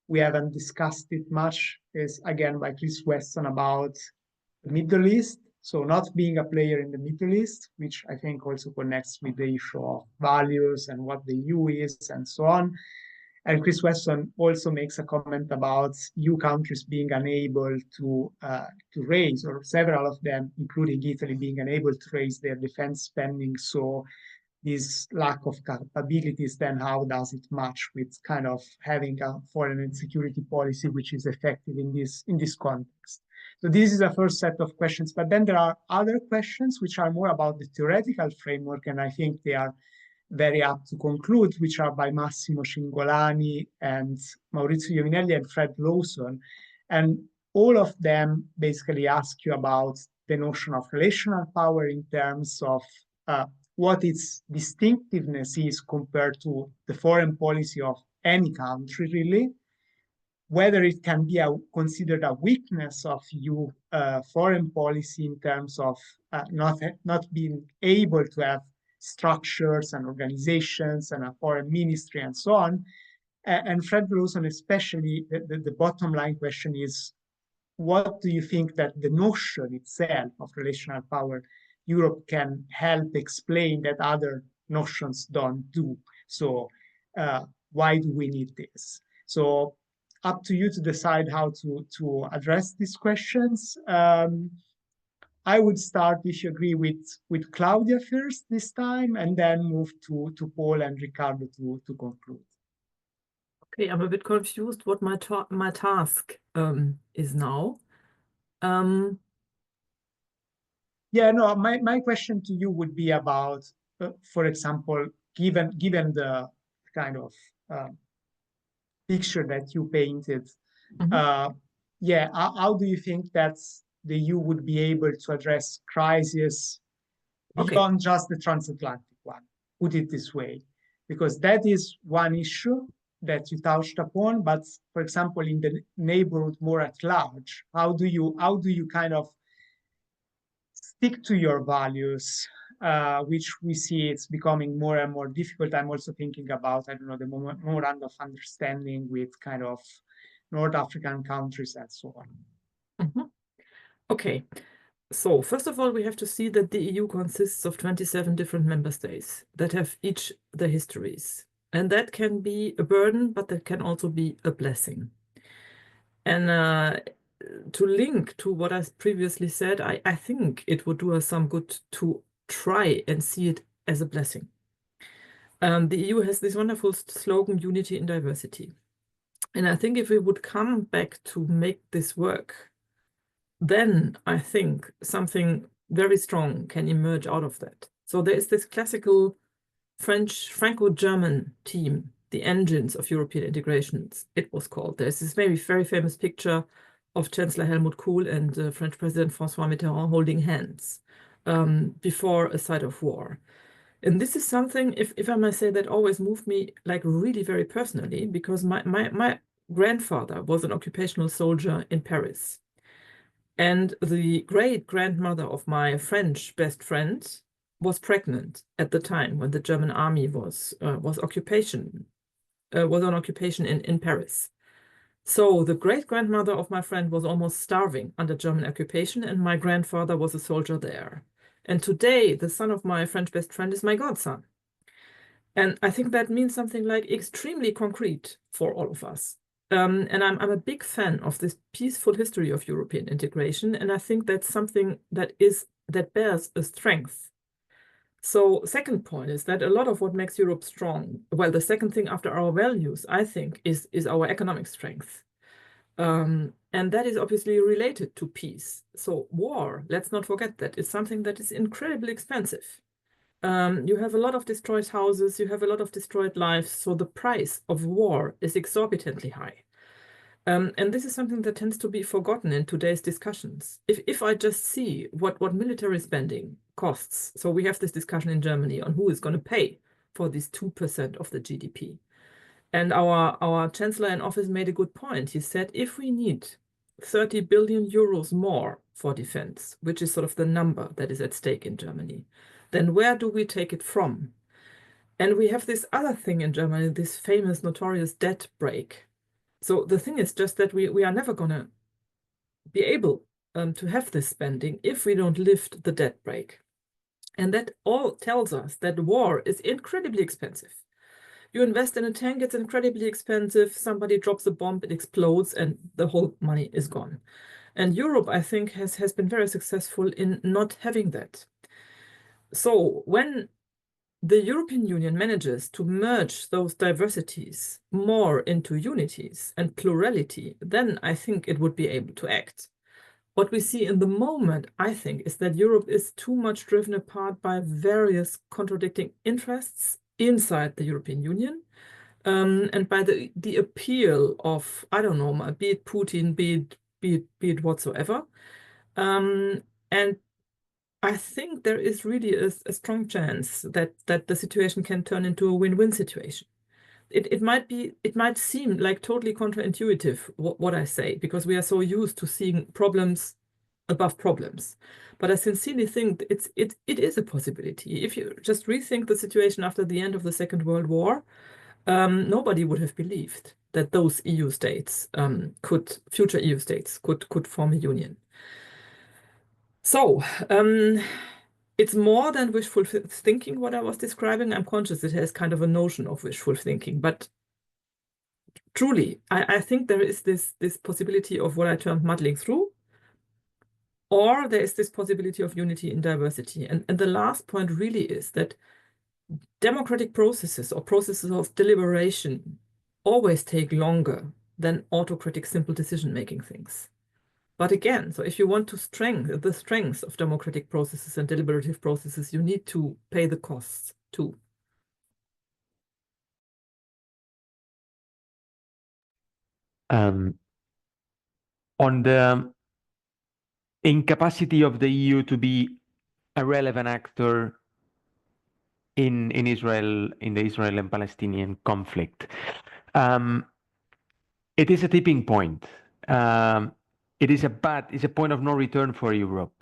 we haven't discussed it much, is again by Chris Weston about the Middle East. So not being a player in the Middle East, which I think also connects with the issue of values and what the EU is and so on. And Chris Weston also makes a comment about EU countries being unable to raise, or several of them, including Italy, being unable to raise their defense spending. So this lack of capabilities, then how does it match with kind of having a foreign and security policy which is effective in this context? So this is the first set of questions, but then there are other questions which are more about the theoretical framework, and I think they are very apt to conclude, which are by Massimo Cingolani and Maurizio Iovinelli and Fred Lawson. And all of them basically ask you about the notion of relational power in terms of what its distinctiveness is compared to the foreign policy of any country, really, whether it can be considered a weakness of EU foreign policy in terms of not being able to have structures and organizations and a foreign ministry and so on. And Fred Lawson, especially, the bottom line question is, what do you think that the notion itself of relational power Europe can help explain that other notions don't do? So why do we need this? So up to you to decide how to address these questions. I would start, if you agree, with Claudia first this time, and then move to Paul and Riccardo to conclude. Okay, I'm a bit confused what my task is now. Yeah, no, my question to you would be about, for example, given the kind of picture that you painted, yeah, how do you think that the EU would be able to address crises beyond just the transatlantic one? Put it this way, because that is one issue that you touched upon. But for example, in the neighborhood more at large, how do you kind of stick to your values, which we see it's becoming more and more difficult? I'm also thinking about, I don't know, the memorandum of understanding with kind of North African countries and so on. Okay, so first of all, we have to see that the EU consists of 27 different member states that have each their histories. And that can be a burden, but that can also be a blessing. And to link to what I previously said, I think it would do us some good to try and see it as a blessing. The EU has this wonderful slogan, unity in diversity. And I think if we would come back to make this work, then I think something very strong can emerge out of that. So there is this classical French, Franco-German team, the engines of European integrations, it was called. There's this very famous picture of Chancellor Helmut Kohl and French President François Mitterrand holding hands before a site of war. And this is something, if I may say, that always moved me like really very personally, because my grandfather was an occupational soldier in Paris. And the great-grandmother of my French best friend was pregnant at the time when the German army was on occupation in Paris. So the great-grandmother of my friend was almost starving under German occupation, and my grandfather was a soldier there. And today, the son of my French best friend is my godson. And I think that means something like extremely concrete for all of us. And I'm a big fan of this peaceful history of European integration, and I think that's something that bears a strength. So second point is that a lot of what makes Europe strong, well, the second thing after our values, I think, is our economic strength. And that is obviously related to peace. So war, let's not forget that, is something that is incredibly expensive. You have a lot of destroyed houses, you have a lot of destroyed lives, so the price of war is exorbitantly high. And this is something that tends to be forgotten in today's discussions. If I just see what military spending costs, so we have this discussion in Germany on who is going to pay for this 2% of the GDP. And our chancellor in office made a good point. He said, if we need 30 billion euros more for defense, which is sort of the number that is at stake in Germany, then where do we take it from? And we have this other thing in Germany, this famous notorious debt brake. So the thing is just that we are never going to be able to have this spending if we don't lift the debt brake. And that all tells us that war is incredibly expensive. You invest in a tank, it's incredibly expensive. Somebody drops a bomb, it explodes, and the whole money is gone. And Europe, I think, has been very successful in not having that. So when the European Union manages to merge those diversities more into unities and plurality, then I think it would be able to act. What we see in the moment, I think, is that Europe is too much driven apart by various contradicting interests inside the European Union, and by the appeal of, I don't know, be it Putin, be it whatsoever. And I think there is really a strong chance that the situation can turn into a win-win situation. It might seem like totally counterintuitive what I say, because we are so used to seeing problems above problems. But I sincerely think it is a possibility. If you just rethink the situation after the end of the Second World War, nobody would have believed that those EU states future EU states could form a union. So it's more than wishful thinking, what I was describing. I'm conscious it has kind of a notion of wishful thinking, but truly, I think there is this possibility of what I termed muddling through, or there is this possibility of unity in diversity. And the last point really is that democratic processes or processes of deliberation always take longer than autocratic simple decision-making things. But again, so if you want to strengthen the strengths of democratic processes and deliberative processes, you need to pay the costs too. On the incapacity of the EU to be a relevant actor in Israel, in the Israel and Palestinian conflict, it is a tipping point. It is it's a point of no return for Europe,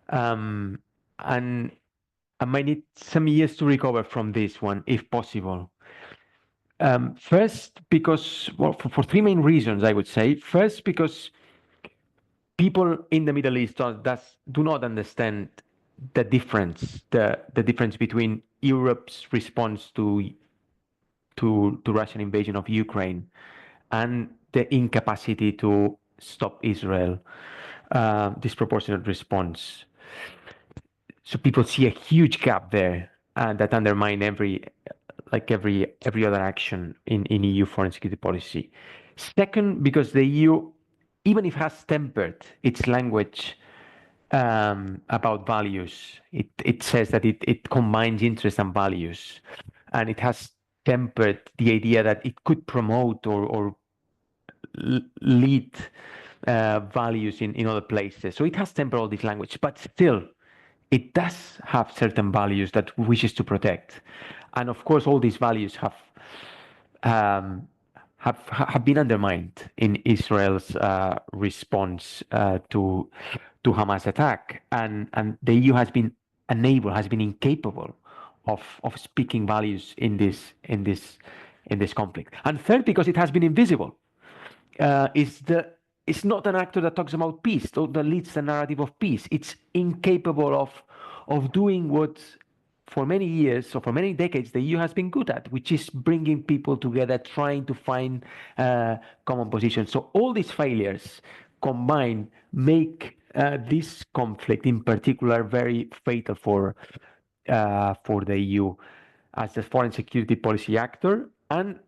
and I might need some years to recover from this one, if possible. First, because, well, for three main reasons, I would say. First, because people in the Middle East do not understand the difference between Europe's response to Russian invasion of Ukraine and the incapacity to stop Israel, disproportionate response. So people see a huge gap there that undermine every other action in EU foreign security policy. Second, because the EU, even if it has tempered its language about values, it says that it combines interests and values, and it has tempered the idea that it could promote or lead values in other places. So it has tempered all this language, but still, it does have certain values that it wishes to protect. And of course, all these values have been undermined in Israel's response to Hamas attack, and the EU has been incapable of speaking values in this conflict. And third, because it has been invisible. It's not an actor that talks about peace, or that leads the narrative of peace. It's incapable of doing what, for many years or for many decades, the EU has been good at, which is bringing people together, trying to find common positions. So all these failures combined make this conflict in particular very fatal for the EU as a foreign security policy actor, and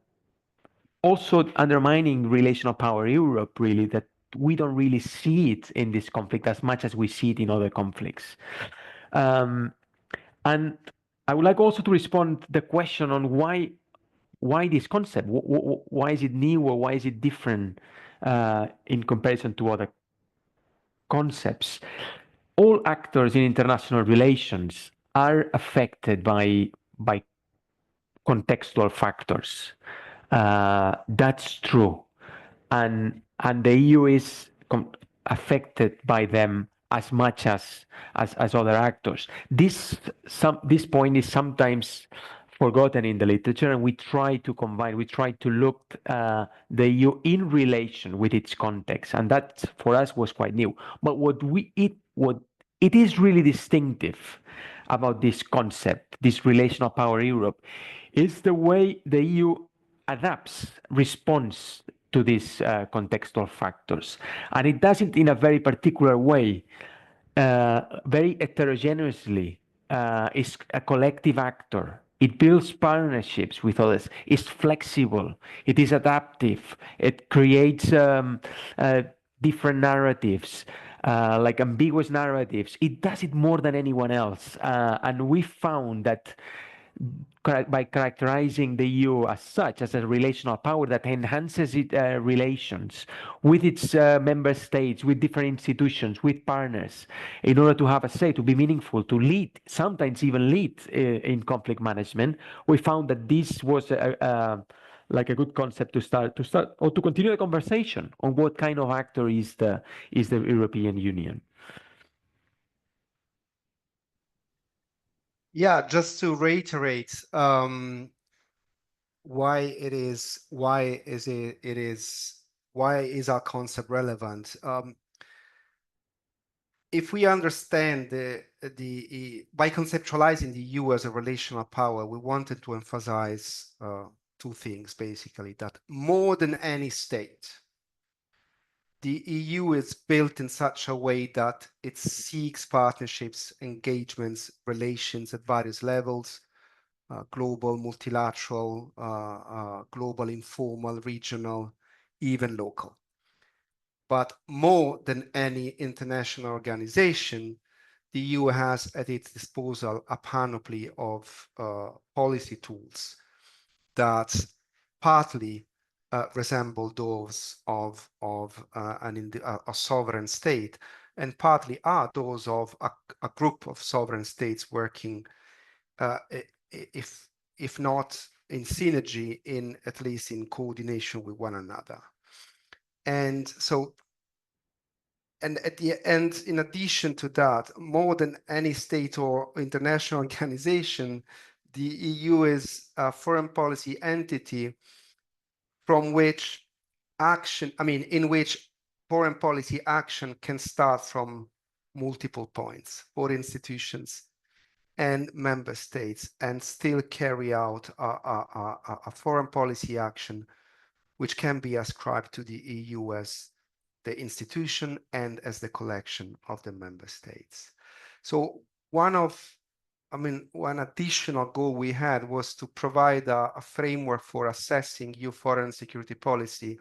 also undermining relational power in Europe, really, that we don't really see it in this conflict as much as we see it in other conflicts. And I would like also to respond to the question on why this concept, why is it new, or why is it different in comparison to other concepts. All actors in international relations are affected by contextual factors. That's true, and the EU is affected by them as much as other actors. This point is sometimes forgotten in the literature, and we try to combine, we try to look the EU in relation with its context, and that for us was quite new. But what it is really distinctive about this concept, this relational power Europe, is the way the EU adapts, responds to these contextual factors, and it does it in a very particular way, very heterogeneously. Is a collective actor. It builds partnerships with others. It's flexible. It is adaptive. It creates different narratives, like ambiguous narratives. It does it more than anyone else. And we found that by characterizing the EU as such, as a relational power that enhances its relations with its member states, with different institutions, with partners, in order to have a say, to be meaningful, to lead, sometimes even lead in conflict management, we found that this was like a good concept to start or to continue the conversation on what kind of actor is the European Union. Yeah, just to reiterate, why is our concept relevant? If we understand by conceptualizing the EU as a relational power, we wanted to emphasize two things, basically: that more than any state, the EU is built in such a way that it seeks partnerships, engagements, relations at various levels, global, multilateral, global, informal, regional, even local. But more than any international organization, the EU has at its disposal a panoply of policy tools that partly resemble those of a sovereign state, and partly are those of a group of sovereign states working, if not in synergy, at least in coordination with one another. And so, and at the end, in addition to that, more than any state or international organization, the EU is a foreign policy entity from which in which foreign policy action can start from multiple points for institutions and member states, and still carry out a foreign policy action which can be ascribed to the EU as the institution and as the collection of the member states. So one additional goal we had was to provide a framework for assessing EU foreign security policy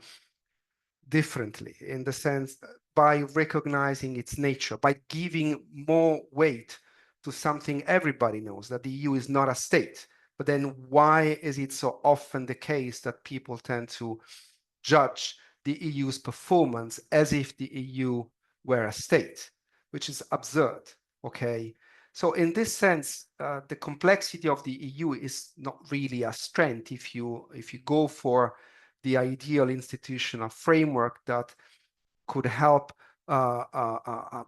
differently, in the sense by recognizing its nature, by giving more weight to something everybody knows, that the EU is not a state. But then why is it so often the case that people tend to judge the EU's performance as if the EU were a state, which is absurd, okay? So in this sense, the complexity of the EU is not really a strength if you go for the ideal institutional framework that could help a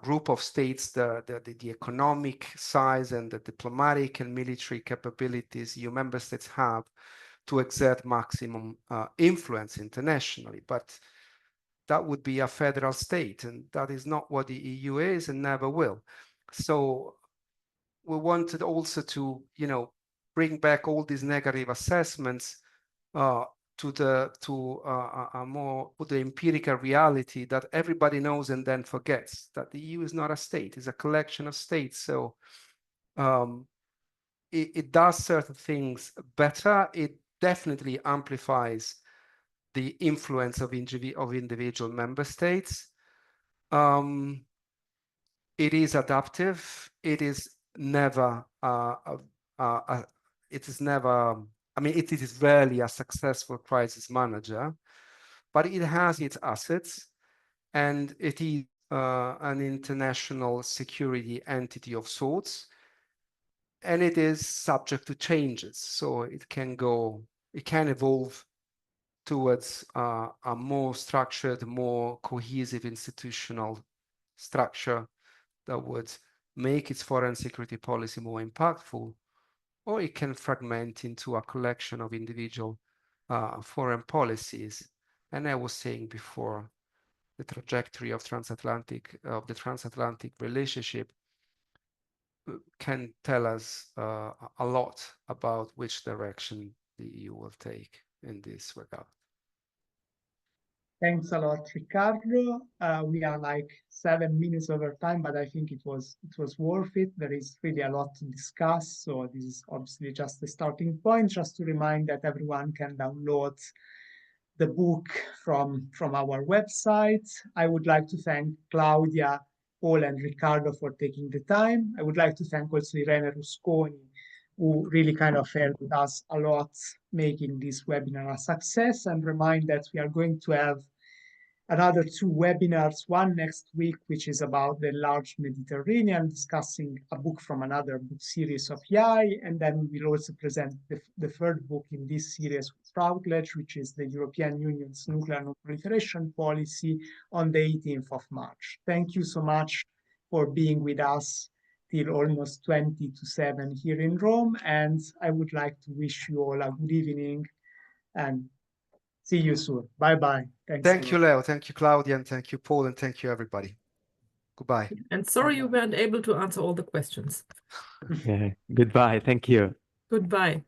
group of states, the economic size and the diplomatic and military capabilities EU member states have to exert maximum influence internationally. But that would be a federal state, and that is not what the EU is and never will. So we wanted also to, bring back all these negative assessments to the empirical reality that everybody knows and then forgets, that the EU is not a state, it's a collection of states. So it does certain things better. It definitely amplifies the influence of individual member states. It is adaptive. It is never it is rarely a successful crisis manager, but it has its assets, and it is an international security entity of sorts, and it is subject to changes. So it can evolve towards a more structured, more cohesive institutional structure that would make its foreign security policy more impactful, or it can fragment into a collection of individual foreign policies. And I was saying before, the trajectory of the transatlantic relationship can tell us a lot about which direction the EU will take in this regard. Thanks a lot, Riccardo. We are like 7 minutes over time, but I think it was worth it. There is really a lot to discuss, so this is obviously just the starting point. Just to remind that everyone can download the book from our website. I would like to thank Claudia, Paul, and Riccardo for taking the time. I would like to thank also Irene Rusconi, who really kind of helped us a lot making this webinar a success, and remind that we are going to have another 2 webinars, one next week, which is about the large Mediterranean, discussing a book from another book series of Yai, and then we will also present the third book in this series with Routledge, which is the European Union's nuclear non-proliferation policy, on the 18th of March. Thank you so much for being with us till almost 20 to 7 here in Rome, and I would like to wish you all a good evening, and see you soon. Bye-bye. Thank you, Leo. Thank you, Claudia. And thank you, Paul. And thank you, everybody. Goodbye. And sorry you weren't able to answer all the questions. Yeah. Goodbye. Thank you. Goodbye.